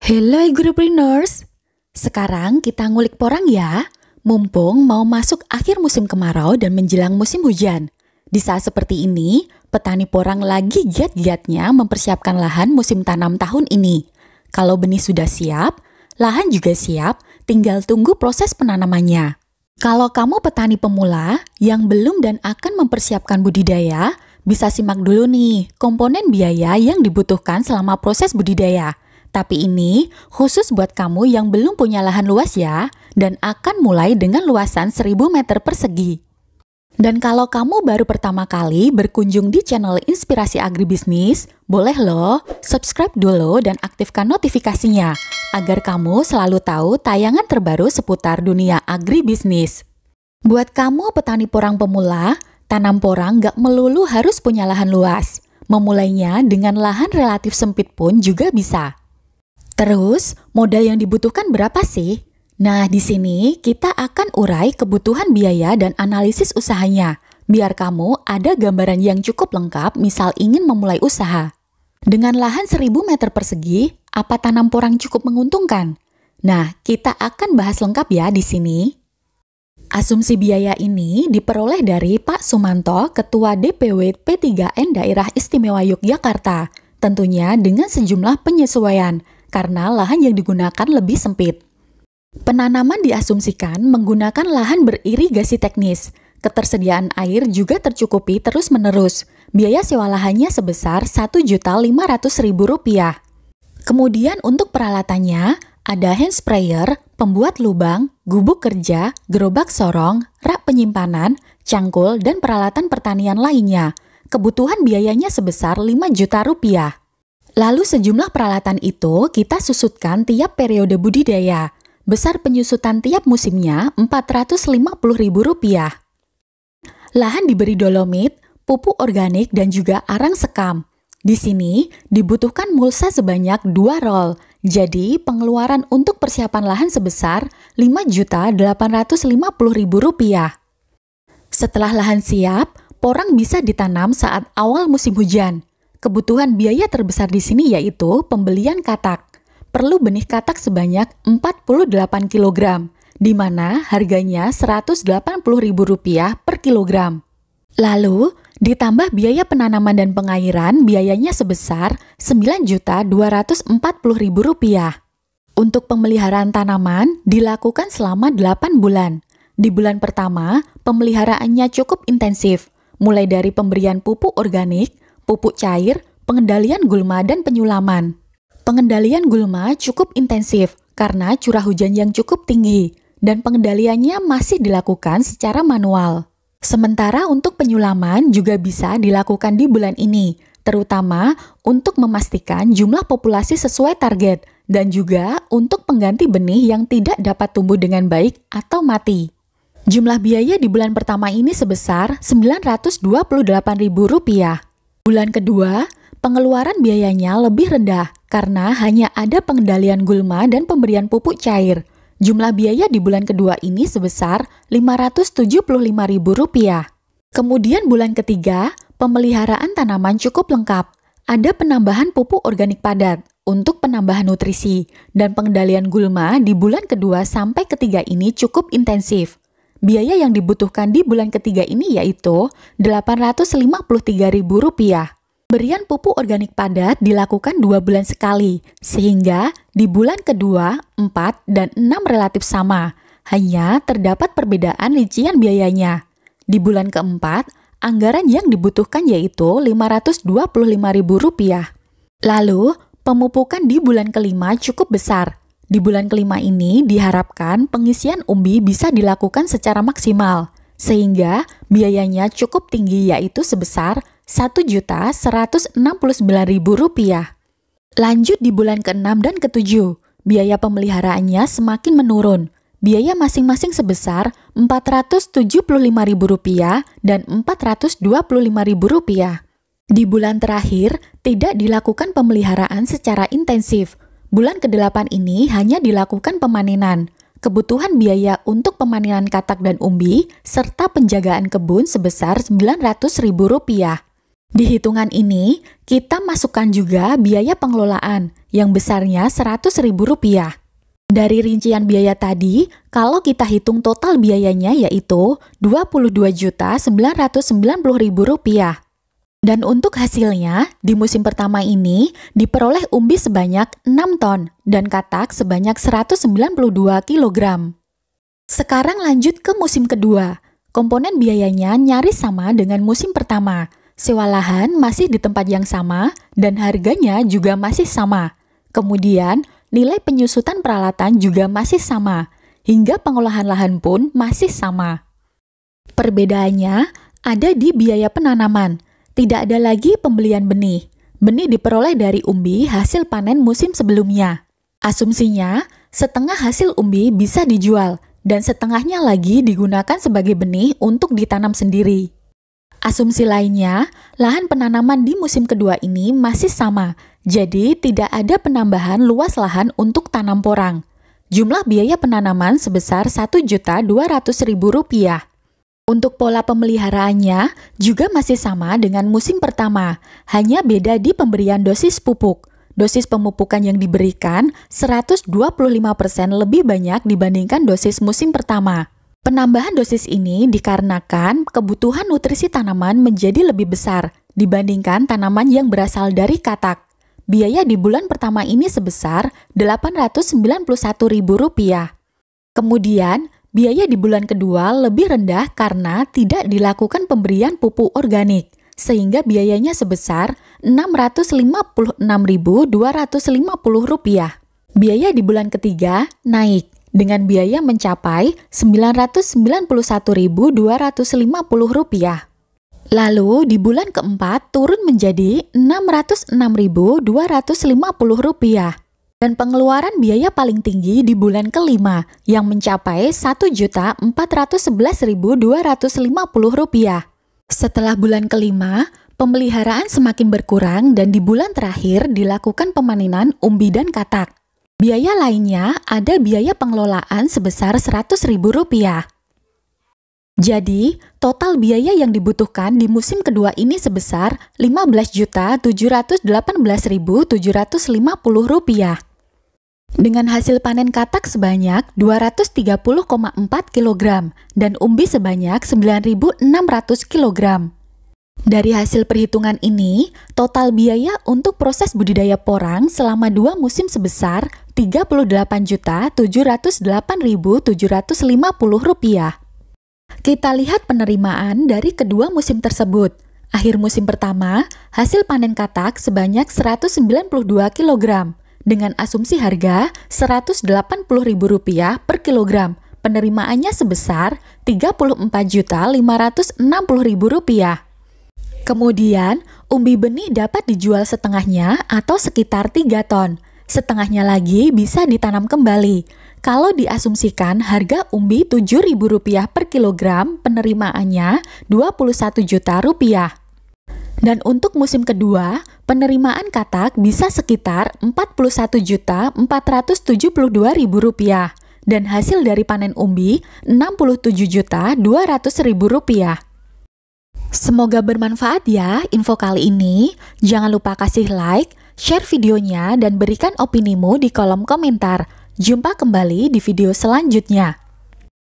Hello agripreneurs, sekarang kita ngulik porang ya. Mumpung mau masuk akhir musim kemarau dan menjelang musim hujan. Di saat seperti ini, petani porang lagi giat-giatnya mempersiapkan lahan musim tanam tahun ini. Kalau benih sudah siap, lahan juga siap, tinggal tunggu proses penanamannya. Kalau kamu petani pemula yang belum dan akan mempersiapkan budidaya, bisa simak dulu nih komponen biaya yang dibutuhkan selama proses budidaya. Tapi ini khusus buat kamu yang belum punya lahan luas ya, dan akan mulai dengan luasan 1000 meter persegi. Dan kalau kamu baru pertama kali berkunjung di channel Inspirasi Agribisnis, boleh loh subscribe dulu dan aktifkan notifikasinya, agar kamu selalu tahu tayangan terbaru seputar dunia agribisnis. Buat kamu petani porang pemula, tanam porang gak melulu harus punya lahan luas. Memulainya dengan lahan relatif sempit pun juga bisa. Terus, modal yang dibutuhkan berapa sih? Nah, di sini kita akan urai kebutuhan biaya dan analisis usahanya, biar kamu ada gambaran yang cukup lengkap misal ingin memulai usaha. Dengan lahan 1000 meter persegi, apa tanam porang cukup menguntungkan? Nah, kita akan bahas lengkap ya di sini. Asumsi biaya ini diperoleh dari Pak Sumanto, Ketua DPW P3N Daerah Istimewa Yogyakarta, tentunya dengan sejumlah penyesuaian, karena lahan yang digunakan lebih sempit. Penanaman diasumsikan menggunakan lahan beririgasi teknis. Ketersediaan air juga tercukupi terus-menerus. Biaya sewa lahannya sebesar Rp1.500.000. Kemudian untuk peralatannya, ada hand sprayer, pembuat lubang, gubuk kerja, gerobak sorong, rak penyimpanan, cangkul, dan peralatan pertanian lainnya. Kebutuhan biayanya sebesar Rp5 juta. Lalu sejumlah peralatan itu kita susutkan tiap periode budidaya. Besar penyusutan tiap musimnya Rp450.000. Lahan diberi dolomit, pupuk organik dan juga arang sekam. Di sini dibutuhkan mulsa sebanyak 2 roll. Jadi pengeluaran untuk persiapan lahan sebesar Rp5.850.000. Setelah lahan siap, porang bisa ditanam saat awal musim hujan. Kebutuhan biaya terbesar di sini yaitu pembelian katak. Perlu benih katak sebanyak 48 kg, di mana harganya Rp180.000 per kilogram. Lalu, ditambah biaya penanaman dan pengairan, biayanya sebesar Rp9.240.000. Untuk pemeliharaan tanaman dilakukan selama 8 bulan. Di bulan pertama, pemeliharaannya cukup intensif, mulai dari pemberian pupuk organik, pupuk cair, pengendalian gulma, dan penyulaman. Pengendalian gulma cukup intensif karena curah hujan yang cukup tinggi, dan pengendaliannya masih dilakukan secara manual. Sementara untuk penyulaman juga bisa dilakukan di bulan ini, terutama untuk memastikan jumlah populasi sesuai target, dan juga untuk pengganti benih yang tidak dapat tumbuh dengan baik atau mati. Jumlah biaya di bulan pertama ini sebesar Rp928.000. Bulan kedua, pengeluaran biayanya lebih rendah karena hanya ada pengendalian gulma dan pemberian pupuk cair. Jumlah biaya di bulan kedua ini sebesar Rp575.000. Kemudian bulan ketiga, pemeliharaan tanaman cukup lengkap. Ada penambahan pupuk organik padat untuk penambahan nutrisi, dan pengendalian gulma di bulan kedua sampai ketiga ini cukup intensif. Biaya yang dibutuhkan di bulan ketiga ini yaitu Rp853.000. Berian pupuk organik padat dilakukan 2 bulan sekali, sehingga di bulan kedua, 4, dan 6 relatif sama. Hanya terdapat perbedaan rincian biayanya. Di bulan keempat, anggaran yang dibutuhkan yaitu Rp525.000. Lalu, pemupukan di bulan kelima cukup besar. Di bulan kelima ini diharapkan pengisian umbi bisa dilakukan secara maksimal, sehingga biayanya cukup tinggi yaitu sebesar Rp1.169.000. Lanjut di bulan ke-6 dan ke-7, biaya pemeliharaannya semakin menurun. Biaya masing-masing sebesar Rp475.000 dan Rp425.000. Di bulan terakhir, tidak dilakukan pemeliharaan secara intensif. Bulan ke-8 ini hanya dilakukan pemanenan. Kebutuhan biaya untuk pemanenan katak dan umbi, serta penjagaan kebun sebesar Rp900.000. Di hitungan ini, kita masukkan juga biaya pengelolaan yang besarnya Rp100.000. Dari rincian biaya tadi, kalau kita hitung total biayanya yaitu Rp22.990.000. Dan untuk hasilnya, di musim pertama ini diperoleh umbi sebanyak 6 ton dan katak sebanyak 192 kg. Sekarang lanjut ke musim kedua. Komponen biayanya nyaris sama dengan musim pertama. Sewa lahan masih di tempat yang sama dan harganya juga masih sama. Kemudian, nilai penyusutan peralatan juga masih sama, hingga pengolahan lahan pun masih sama. Perbedaannya ada di biaya penanaman. Tidak ada lagi pembelian benih. Benih diperoleh dari umbi hasil panen musim sebelumnya. Asumsinya, setengah hasil umbi bisa dijual, dan setengahnya lagi digunakan sebagai benih untuk ditanam sendiri. Asumsi lainnya, lahan penanaman di musim kedua ini masih sama, jadi tidak ada penambahan luas lahan untuk tanam porang. Jumlah biaya penanaman sebesar Rp1.200.000. Untuk pola pemeliharaannya juga masih sama dengan musim pertama, hanya beda di pemberian dosis pupuk. Dosis pemupukan yang diberikan 125% lebih banyak dibandingkan dosis musim pertama. Penambahan dosis ini dikarenakan kebutuhan nutrisi tanaman menjadi lebih besar dibandingkan tanaman yang berasal dari katak. Biaya di bulan pertama ini sebesar Rp891.000. Kemudian, biaya di bulan kedua lebih rendah karena tidak dilakukan pemberian pupuk organik, sehingga biayanya sebesar Rp656.250. Biaya di bulan ketiga naik, dengan biaya mencapai Rp991.250. Lalu di bulan keempat turun menjadi Rp606.250. Dan pengeluaran biaya paling tinggi di bulan kelima yang mencapai Rp1.411.250. Setelah bulan kelima, pemeliharaan semakin berkurang dan di bulan terakhir dilakukan pemanenan umbi dan katak. Biaya lainnya ada biaya pengelolaan sebesar Rp100.000. Jadi, total biaya yang dibutuhkan di musim kedua ini sebesar Rp15.718.750. Dengan hasil panen katak sebanyak 230,4 kg dan umbi sebanyak 9.600 kg. Dari hasil perhitungan ini, total biaya untuk proses budidaya porang selama 2 musim sebesar Rp38.708.750. Kita lihat penerimaan dari kedua musim tersebut. Akhir musim pertama, hasil panen katak sebanyak 192 kg. Dengan asumsi harga Rp180.000 per kilogram, penerimaannya sebesar Rp34.560.000. Kemudian, umbi benih dapat dijual setengahnya atau sekitar 3 ton. Setengahnya lagi bisa ditanam kembali. Kalau diasumsikan harga umbi Rp7.000 per kilogram, penerimaannya Rp21 juta. Dan untuk musim kedua, penerimaan katak bisa sekitar Rp41.472.000 dan hasil dari panen umbi Rp67.200.000. Semoga bermanfaat ya info kali ini. Jangan lupa kasih like, share videonya, dan berikan opinimu di kolom komentar. Jumpa kembali di video selanjutnya.